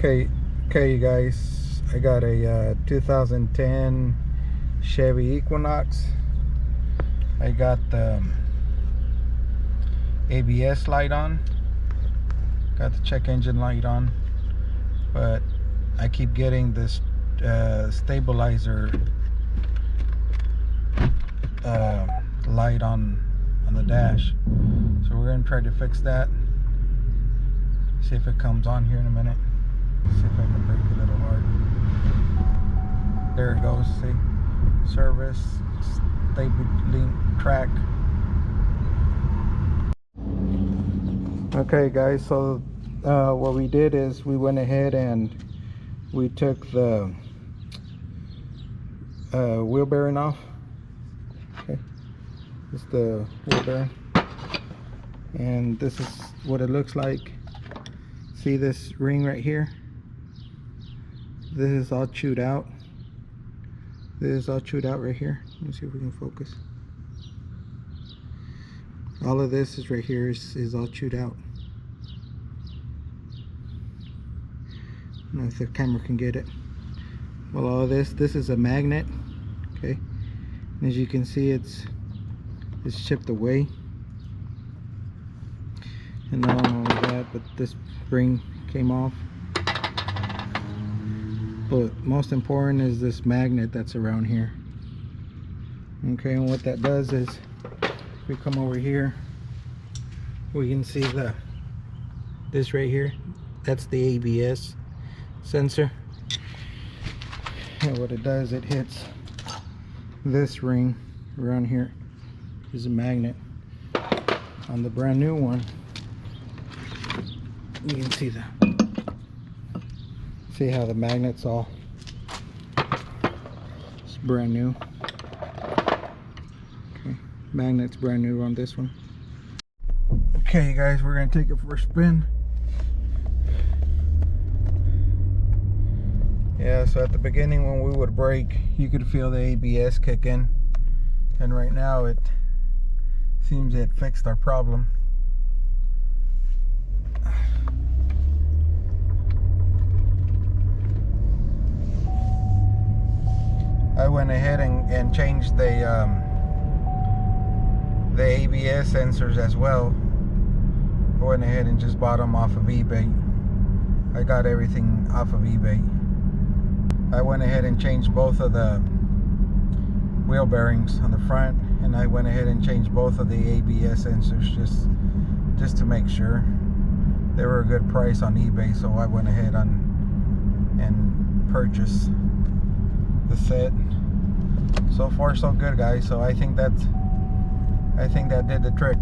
Okay, you guys, I got a 2010 Chevy Equinox. I got the ABS light on, got the check engine light on, but I keep getting this stabilizer light on the dash. So we're gonna try to fix that. See if it comes on here in a minute. See if I can break it a little hard. There it goes. See, service, STABILTRAK. Okay, guys. So what we did is we went ahead and we took the wheel bearing off. Okay, this is the wheel bearing, and this is what it looks like. See this ring right here? This is all chewed out. This is all chewed out right here. Let me see if we can focus. All of this is right here is all chewed out. I don't know if the camera can get it. Well, all of this is a magnet. Okay, and as you can see, it's chipped away. And not only that, but this spring came off. But most important is this magnet that's around here. Okay, and what that does is, if we come over here, we can see this right here. That's the ABS sensor. And what it does, it hits this ring around here. Is a magnet. On the brand new one, you can see how the magnet's all, it's brand new. Okay, magnet's brand new on this one. Okay, you guys, we're gonna take it for a spin. Yeah, so at the beginning when we would brake, you could feel the ABS kick in, and right now it seems it fixed our problem. I went ahead and changed the ABS sensors as well. I went ahead and just bought them off of eBay. I got everything off of eBay. I went ahead and changed both of the wheel bearings on the front, and I went ahead and changed both of the ABS sensors just to make sure. They were a good price on eBay, so I went ahead and purchased the set. So far so good, guys. So I think that did the trick.